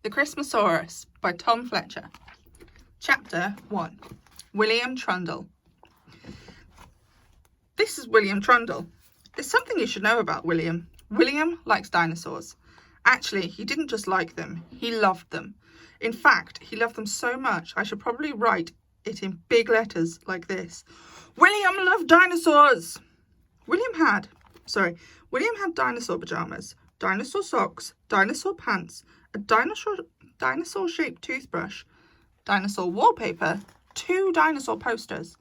The Christmasaurus by Tom Fletcher. Chapter 1. William Trundle. This is William Trundle. There's something you should know about William. William likes dinosaurs. Actually, he didn't just like them, he loved them. In fact, he loved them so much I should probably write it in big letters like this. William loved dinosaurs! William had dinosaur pajamas, dinosaur socks, dinosaur pants, a dinosaur-shaped toothbrush, dinosaur wallpaper, 2 dinosaur posters,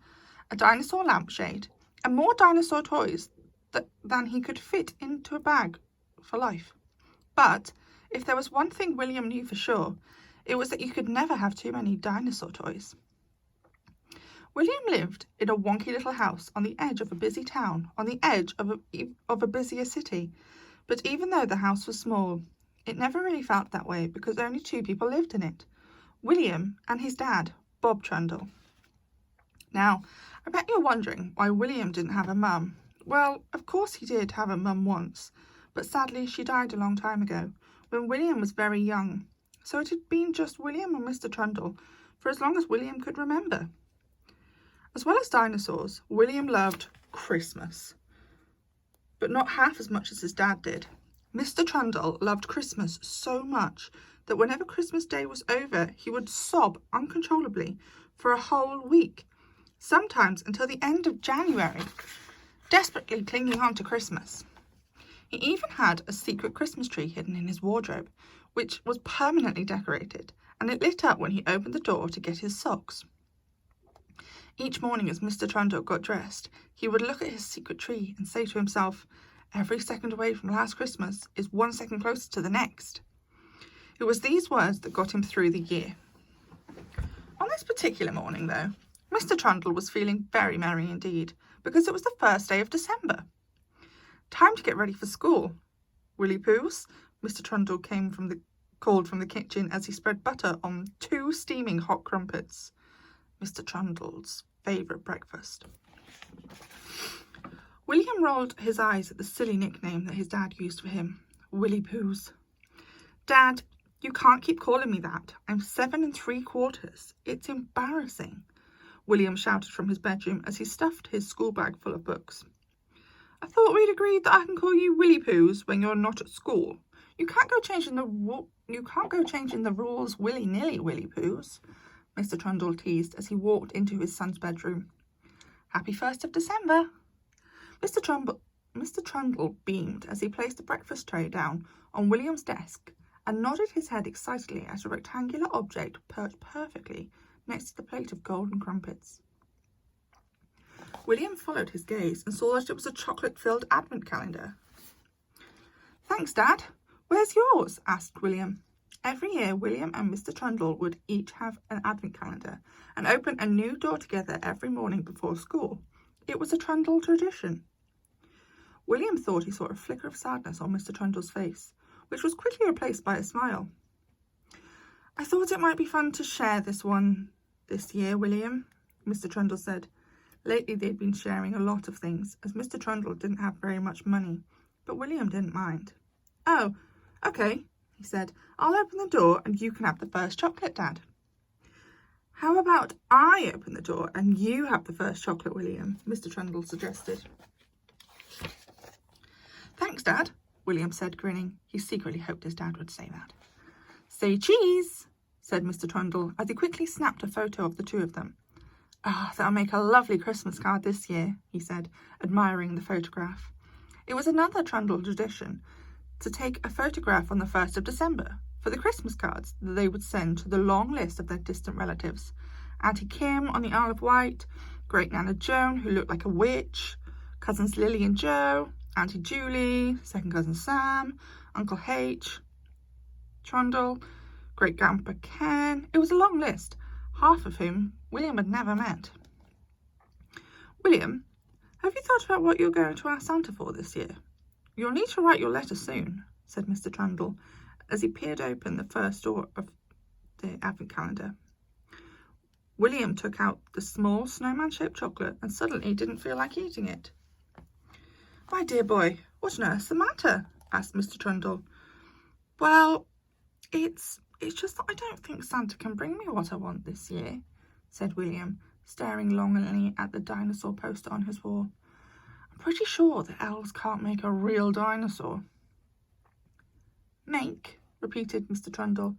a dinosaur lampshade, and more dinosaur toys than he could fit into a bag for life. But if there was one thing William knew for sure, it was that you could never have too many dinosaur toys. William lived in a wonky little house on the edge of a busy town, on the edge of a busier city. But even though the house was small, it never really felt that way because only 2 people lived in it, William and his dad, Bob Trundle. Now, I bet you're wondering why William didn't have a mum. Well, of course he did have a mum once, but sadly she died a long time ago, when William was very young. So it had been just William and Mr. Trundle for as long as William could remember. As well as dinosaurs, William loved Christmas, but not half as much as his dad did. Mr. Trundle loved Christmas so much that whenever Christmas Day was over, he would sob uncontrollably for a whole week, sometimes until the end of January, desperately clinging on to Christmas. He even had a secret Christmas tree hidden in his wardrobe, which was permanently decorated, and it lit up when he opened the door to get his socks. Each morning as Mr. Trundle got dressed, he would look at his secret tree and say to himself, "Every second away from last Christmas is 1 second closer to the next." It was these words that got him through the year. On this particular morning, though, Mr. Trundle was feeling very merry indeed, because it was the first day of December. Time to get ready for school. Willie Poos, Mr. Trundle called from the kitchen as he spread butter on 2 steaming hot crumpets. Mr. Trundle's favourite breakfast. William rolled his eyes at the silly nickname that his dad used for him, Willie Poos. "Dad, you can't keep calling me that. I'm 7 3/4. It's embarrassing," William shouted from his bedroom as he stuffed his school bag full of books. "I thought we'd agreed that I can call you Willie Poos when you're not at school. You can't go changing the rules willy-nilly, Willie Poos," Mr. Trundle teased as he walked into his son's bedroom. "Happy 1st of December." Mr. Trundle beamed as he placed the breakfast tray down on William's desk and nodded his head excitedly at a rectangular object perched perfectly next to the plate of golden crumpets. William followed his gaze and saw that it was a chocolate-filled advent calendar. "Thanks, Dad. Where's yours?" asked William. Every year, William and Mr. Trundle would each have an advent calendar and open a new door together every morning before school. It was a Trundle tradition. William thought he saw a flicker of sadness on Mr. Trundle's face, which was quickly replaced by a smile. "I thought it might be fun to share this year, William," Mr. Trundle said. Lately they'd been sharing a lot of things, as Mr. Trundle didn't have very much money, but William didn't mind. "Oh, okay," he said. "I'll open the door and you can have the first chocolate, Dad." "How about I open the door and you have the first chocolate, William?" Mr. Trundle suggested. "Thanks, Dad," William said, grinning. He secretly hoped his dad would say that. "Say cheese," said Mr. Trundle as he quickly snapped a photo of the 2 of them. "Ah, that'll make a lovely Christmas card this year," he said, admiring the photograph. It was another Trundle tradition to take a photograph on the 1st of December for the Christmas cards that they would send to the long list of their distant relatives. Auntie Kim on the Isle of Wight, Great Nana Joan, who looked like a witch, cousins Lily and Joe, Auntie Julie, second cousin Sam, Uncle H, Trundle, Great Grandpa Ken. It was a long list, half of whom William had never met. "William, have you thought about what you're going to ask Santa for this year? You'll need to write your letter soon," said Mr. Trundle as he peered open the first door of the advent calendar. William took out the small snowman-shaped chocolate and suddenly didn't feel like eating it. "My dear boy, what on earth's the matter?" asked Mr. Trundle. "Well, it's It's just that I don't think Santa can bring me what I want this year, said William, staring longingly at the dinosaur poster on his wall. I'm pretty sure the elves can't make a real dinosaur. Make, repeated Mr. Trundle,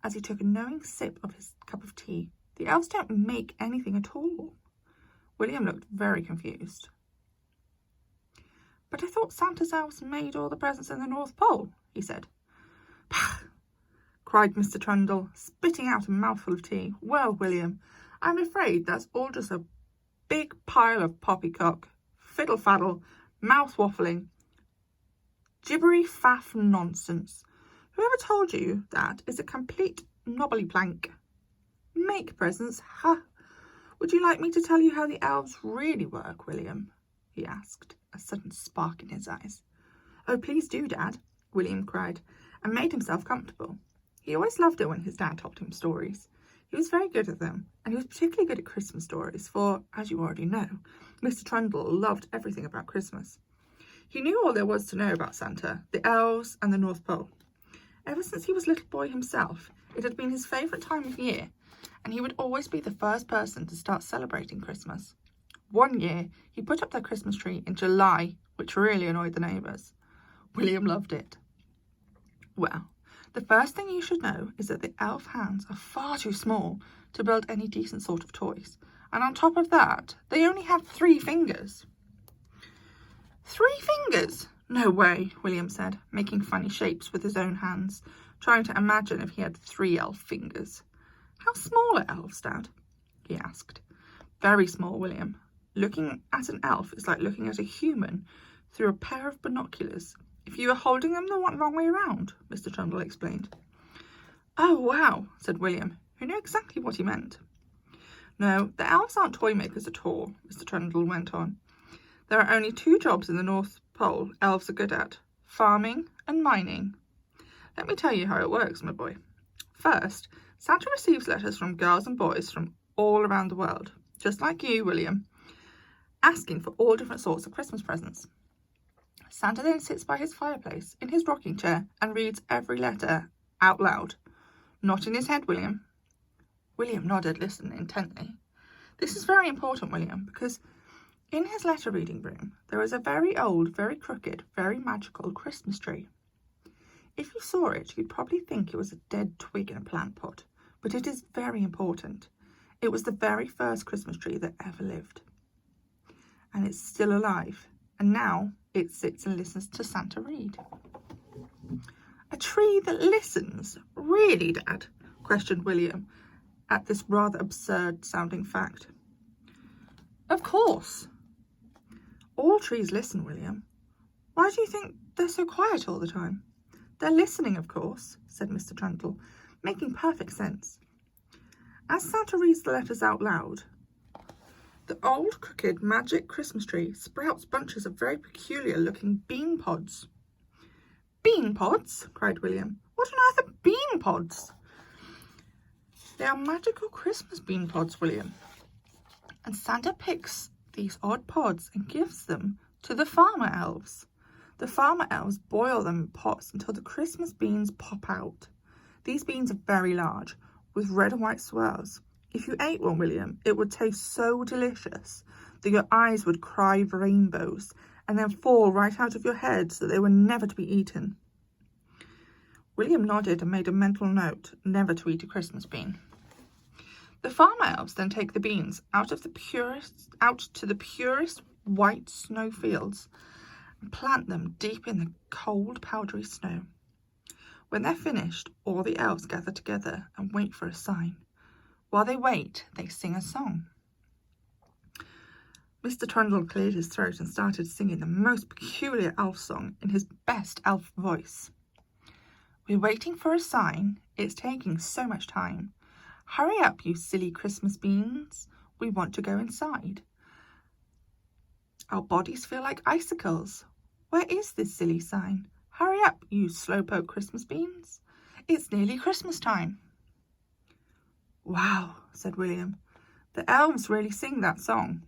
as he took a knowing sip of his cup of tea. The elves don't make anything at all. William looked very confused. But I thought Santa's elves made all the presents in the North Pole, he said. Pah! Cried Mr. Trundle, spitting out a mouthful of tea. Well, William, I'm afraid that's all just a big pile of poppycock, fiddle-faddle, mouth-waffling, gibbery-faff nonsense. Whoever told you that is a complete knobbly-plank. Make presents, ha! Would you like me to tell you how the elves really work, William? He asked, a sudden spark in his eyes. Oh, please do, Dad, William cried, and made himself comfortable. He always loved it when his dad told him stories. He was very good at them, and he was particularly good at Christmas stories, for, as you already know, Mr. Trundle loved everything about Christmas. He knew all there was to know about Santa, the elves, and the North Pole. Ever since he was a little boy himself, it had been his favourite time of year, and he would always be the first person to start celebrating Christmas. One year, he put up their Christmas tree in July, which really annoyed the neighbours. William loved it. Well, the first thing you should know is that the elf hands are far too small to build any decent sort of toys. And on top of that, they only have 3 fingers. 3 fingers? No way, William said, making funny shapes with his own hands, trying to imagine if he had 3 elf fingers. How small are elves, Dad? He asked. Very small, William. Looking at an elf is like looking at a human through a pair of binoculars. If you were holding them the wrong way around, Mr. Trundle explained. Oh, wow, said William, who knew exactly what he meant. No, the elves aren't toy makers at all, Mr. Trundle went on. There are only 2 jobs in the North Pole elves are good at, farming and mining. Let me tell you how it works, my boy. First, Santa receives letters from girls and boys from all around the world, just like you, William, asking for all different sorts of Christmas presents. Santa then sits by his fireplace in his rocking chair and reads every letter out loud. Not in his head, William. William nodded, listening intently. This is very important, William, because in his letter reading room there is a very old, very crooked, very magical Christmas tree. If you saw it, you'd probably think it was a dead twig in a plant pot, but it is very important. It was the very first Christmas tree that ever lived. And it's still alive, and now it sits and listens to Santa read. A tree that listens? Really, Dad? Questioned William at this rather absurd-sounding fact. Of course. All trees listen, William. Why do you think they're so quiet all the time? They're listening, of course, said Mr. Trundle, making perfect sense. As Santa reads the letters out loud, the old, crooked, magic Christmas tree sprouts bunches of very peculiar-looking bean pods. Bean pods? Cried William. What on earth are bean pods? They are magical Christmas bean pods, William. And Santa picks these odd pods and gives them to the farmer elves. The farmer elves boil them in pots until the Christmas beans pop out. These beans are very large, with red and white swirls. If you ate one, William, it would taste so delicious that your eyes would cry rainbows and then fall right out of your head so that they were never to be eaten. William nodded and made a mental note never to eat a Christmas bean. The farmer elves then take the beans out to the purest white snow fields and plant them deep in the cold, powdery snow. When they're finished, all the elves gather together and wait for a sign. While they wait, they sing a song. Mr. Trundle cleared his throat and started singing the most peculiar elf song in his best elf voice. We're waiting for a sign. It's taking so much time. Hurry up, you silly Christmas beans. We want to go inside. Our bodies feel like icicles. Where is this silly sign? Hurry up, you slowpoke Christmas beans. It's nearly Christmas time. Wow, said William. The elves really sing that song.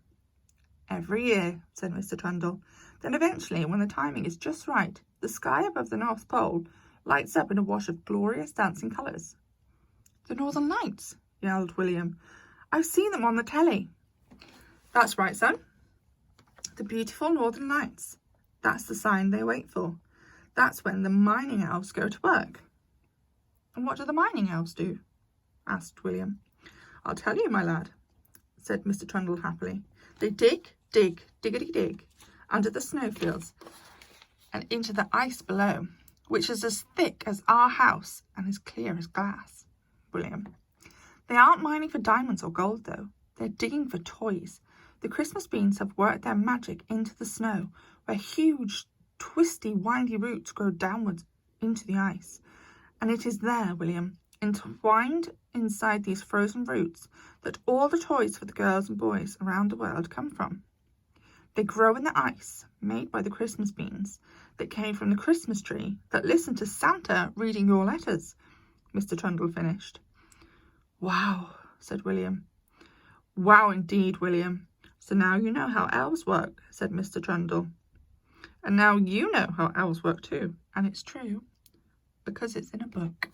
Every year, said Mr. Trundle. Then eventually, when the timing is just right, the sky above the North Pole lights up in a wash of glorious dancing colours. The Northern Lights, yelled William. I've seen them on the telly. That's right, son. The beautiful Northern Lights. That's the sign they wait for. That's when the mining elves go to work. And what do the mining elves do? Asked William. I'll tell you, my lad, said Mr. Trundle happily. They dig, diggity dig, under the snowfields and into the ice below, which is as thick as our house and as clear as glass. William. They aren't mining for diamonds or gold, though. They're digging for toys. The Christmas beans have worked their magic into the snow, where huge, twisty, windy roots grow downwards into the ice. And it is there, William, entwined inside these frozen roots, that all the toys for the girls and boys around the world come from. They grow in the ice, made by the Christmas beans, that came from the Christmas tree, that listened to Santa reading your letters, Mr. Trundle finished. Wow, said William. Wow indeed, William. So now you know how elves work, said Mr. Trundle. And now you know how elves work too, and it's true, because it's in a book.